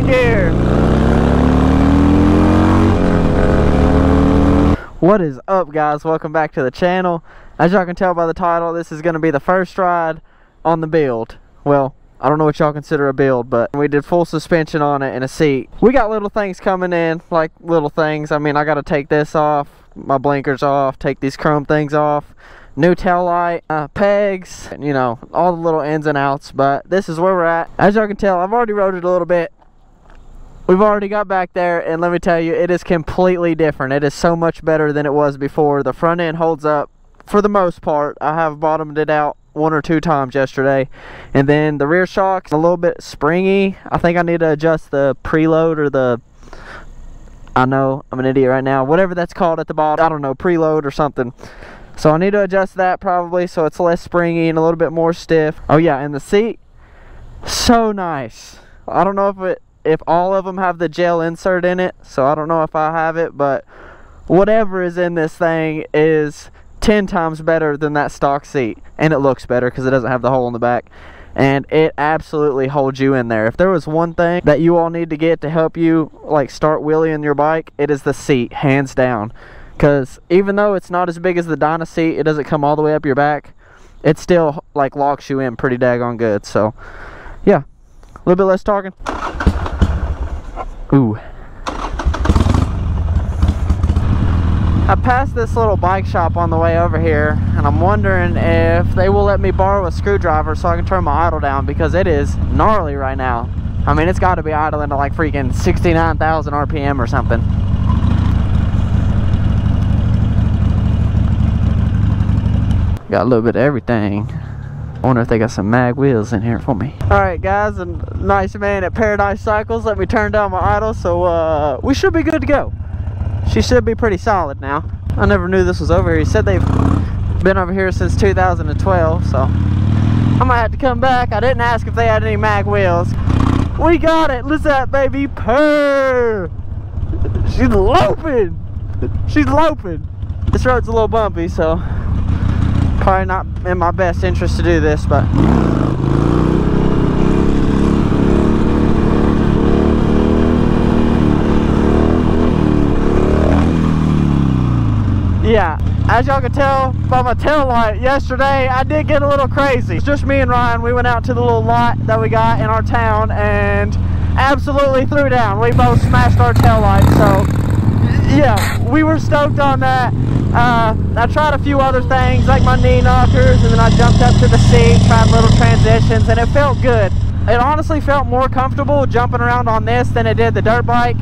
gear. What is up, guys? Welcome back to the channel. As y'all can tell by the title, this is going to be the first ride on the build. Well, I don't know what y'all consider a build, but we did full suspension on it and a seat. We got little things coming in, like little things. I mean, I got to take this off, my blinkers off, take these chrome things off, new tail light, pegs, you know, all the little ins and outs. But this is where we're at. As y'all can tell, I've already rode it a little bit. We've already got back there, and let me tell you, it is completely different. It is so much better than it was before. The front end holds up for the most part. I have bottomed it out 1 or 2 times yesterday, and then the rear shock's a little bit springy. I think I need to adjust the preload or the, I know I'm an idiot right now, whatever that's called at the bottom, I don't know, preload or something. So I need to adjust that probably so it's less springy and a little bit more stiff. Oh yeah, and the seat, so nice. I don't know if all of them have the gel insert in it, so I don't know if I have it, but whatever is in this thing is 10 times better than that stock seat, and it looks better because it doesn't have the hole in the back, and it absolutely holds you in there. If there was one thing that you all need to get to help you like start wheeling your bike, it is the seat, hands down. Because even though it's not as big as the Dyna seat, it doesn't come all the way up your back, it still like locks you in pretty daggone good. So yeah, a little bit less talking. Ooh. I passed this little bike shop on the way over here, and I'm wondering if they will let me borrow a screwdriver so I can turn my idle down, because it is gnarly right now. I mean, it's got to be idling to like freaking 69,000 RPM or something. Got a little bit of everything. I wonder if they got some mag wheels in here for me. Alright guys, a nice man at Paradise Cycles let me turn down my idle, so we should be good to go. She should be pretty solid now. I never knew this was over here. He said they've been over here since 2012, so I might have to come back. I didn't ask if they had any mag wheels. We got it! Listen to that baby purr! She's loping! She's loping! This road's a little bumpy, so probably not in my best interest to do this, but yeah, as y'all can tell by my tail light yesterday, I did get a little crazy. It's just me and Ryan. We went out to the little lot that we got in our town and absolutely threw down. We both smashed our tail light, so yeah, we were stoked on that. I tried a few other things like my knee knockers, and then I jumped up to the seat, tried little transitions, and it felt good. It honestly felt more comfortable jumping around on this than it did the dirt bike,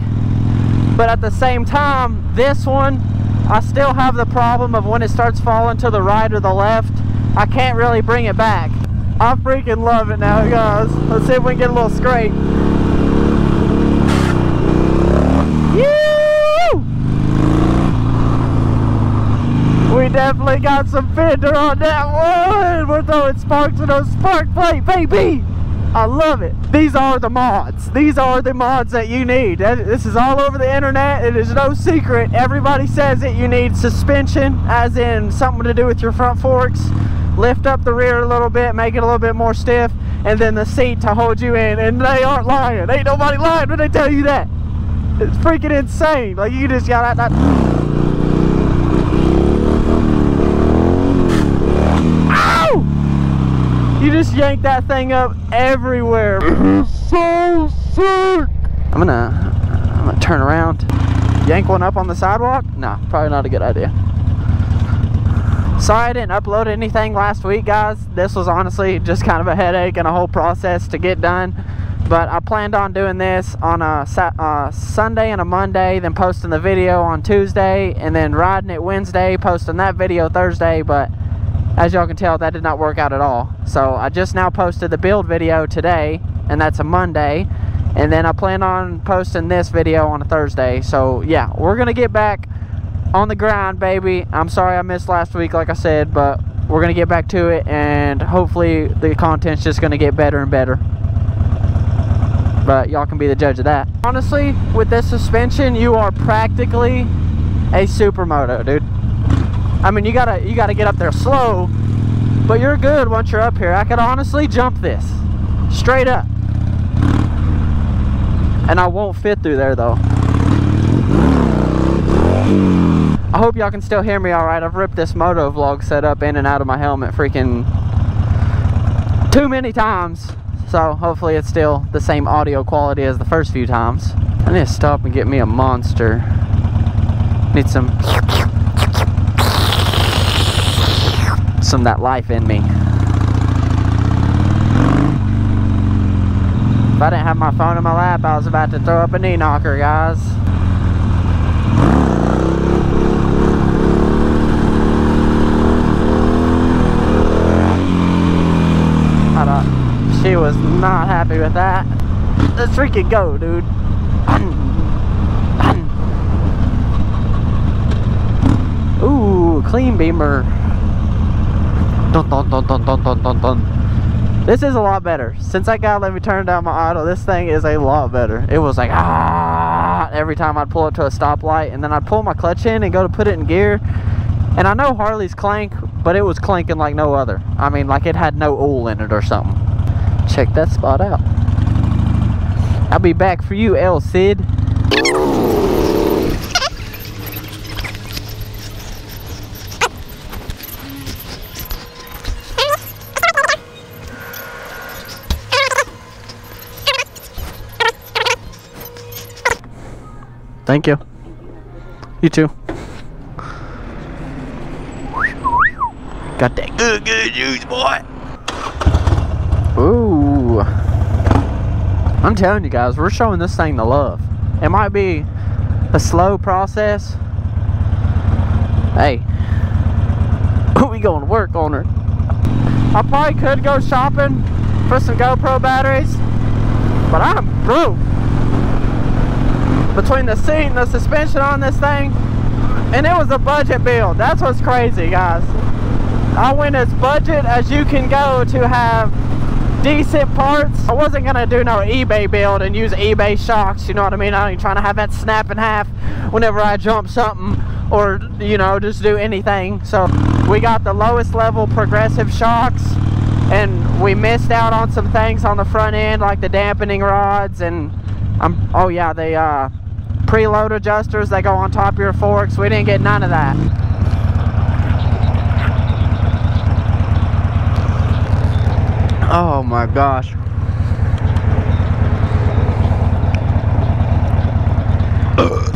but at the same time, this one, I still have the problem of when it starts falling to the right or the left, I can't really bring it back. I freaking love it now, guys. Let's see if we can get a little scrape. We definitely got some fender on that one. We're throwing sparks in those spark plate, baby. I love it. These are the mods. These are the mods that you need. This is all over the internet. It is no secret. Everybody says it. You need suspension, as in something to do with your front forks. Lift up the rear a little bit, make it a little bit more stiff, and then the seat to hold you in. And they aren't lying. Ain't nobody lying when they tell you that. It's freaking insane. Like, you just got that. You just yank that thing up everywhere. It's so sick. I'm gonna turn around. Yank one up on the sidewalk? No, probably not a good idea. Sorry I didn't upload anything last week, guys. This was honestly just kind of a headache and a whole process to get done. But I planned on doing this on a Sunday and a Monday, then posting the video on Tuesday, and then riding it Wednesday, posting that video Thursday, but as y'all can tell, that did not work out at all. So I just now posted the build video today, and that's a Monday, and then I plan on posting this video on a Thursday. So yeah, we're gonna get back on the grind, baby. I'm sorry I missed last week, like I said, but we're gonna get back to it, and hopefully the content's just gonna get better and better. But y'all can be the judge of that. Honestly, with this suspension, you are practically a supermoto, dude. I mean, you gotta get up there slow, but you're good once you're up here. I could honestly jump this straight up. and I won't fit through there though. I hope y'all can still hear me alright. I've ripped this moto vlog setup in and out of my helmet freaking too many times, so hopefully it's still the same audio quality as the first few times. I need to stop and get me a monster. Need some of that life in me. If I didn't have my phone in my lap, I was about to throw up a knee knocker, guys. She was not happy with that. Let's freaking go, dude. Ooh, clean beamer. Dun, dun, dun, dun, dun, dun, dun, dun. This is a lot better. Since that guy let me turn down my idle, this thing is a lot better. It was like, ah, every time I'd pull up to a stoplight, and then I'd pull my clutch in and go to put it in gear. And I know Harleys clank, but it was clanking like no other. I mean, like it had no oil in it or something. Check that spot out. I'll be back for you, El Cid. Thank you. You too. Got that good juice, boy. Ooh. I'm telling you guys, we're showing this thing the love. It might be a slow process. Hey, we going to work on her. I probably could go shopping for some GoPro batteries, but I'm broke. Between the seat and the suspension on this thing, and it was a budget build. That's what's crazy, guys. I went as budget as you can go to have decent parts. I wasn't gonna do no eBay build and use eBay shocks, you know what I mean? I ain't trying to have that snap in half whenever I jump something, or you know, just do anything. So we got the lowest level progressive shocks, and we missed out on some things on the front end, like the dampening rods, and oh yeah, the preload adjusters that go on top of your forks. We didn't get none of that. Oh my gosh. Oh!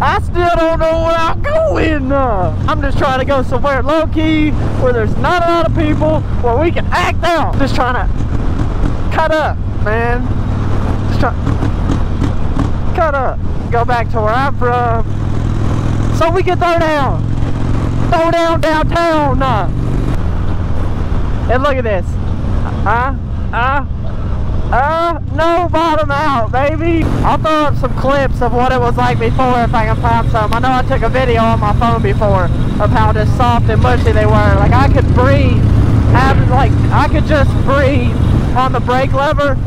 I still don't know where I'm going. I'm just trying to go somewhere low-key where there's not a lot of people, where we can act out. Just trying to cut up, man. Just trying cut up. Go back to where I'm from, so we can throw down downtown. And look at this. No bottom out, baby. I'll throw up some clips of what it was like before if I can find some. I know I took a video on my phone before of how just soft and mushy they were. Like I could breathe, I could just breathe on the brake lever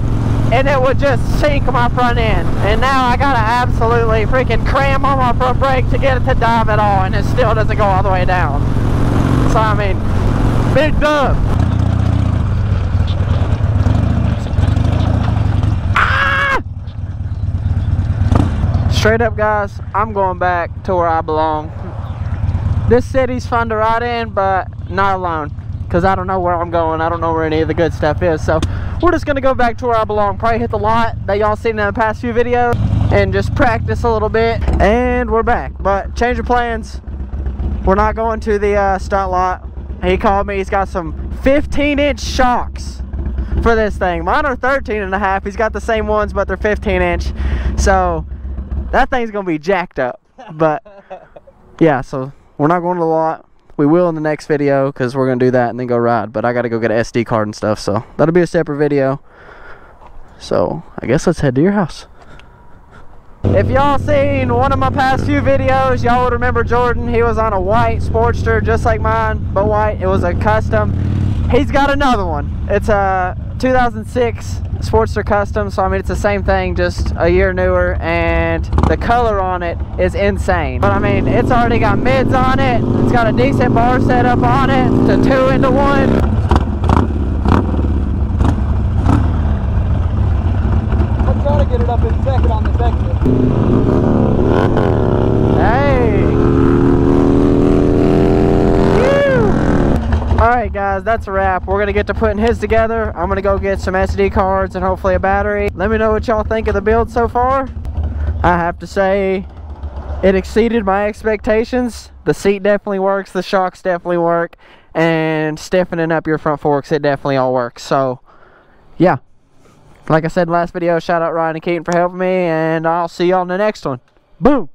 and it would just sink my front end. And now I gotta absolutely freaking cram on my front brake to get it to dive at all, and it still doesn't go all the way down. So I mean, big dub. Straight up, guys, I'm going back to where I belong. This city's fun to ride in, but not alone, because I don't know where I'm going. I don't know where any of the good stuff is. So we're just going to go back to where I belong. Probably hit the lot that y'all seen in the past few videos and just practice a little bit. And we're back. But change of plans. We're not going to the stunt lot. He called me. He's got some 15-inch shocks for this thing. Mine are 13.5. He's got the same ones, but they're 15-inch. So that thing's gonna be jacked up. But yeah, so we're not going to the lot. We will in the next video, because we're gonna do that and then go ride. But I gotta go get an SD card and stuff, so that'll be a separate video. So I guess let's head to your house. If y'all seen one of my past few videos, y'all would remember Jordan. He was on a white Sportster just like mine, but white. It was a custom. He's got another one. It's a 2006 Sportster Custom, so I mean it's the same thing, just a year newer, and the color on it is insane. But I mean, it's already got mids on it, it's got a decent bar setup on it, it's a 2-into-1. I'll try to get it up in second on this exit. Hey! Alright guys, that's a wrap. We're going to get to putting his together. I'm going to go get some SD cards and hopefully a battery. Let me know what y'all think of the build so far. I have to say, it exceeded my expectations. The seat definitely works, the shocks definitely work, and stiffening up your front forks, it definitely all works. So, yeah. Like I said in the last video, shout out Ryan and Keaton for helping me, and I'll see y'all in the next one. Boom!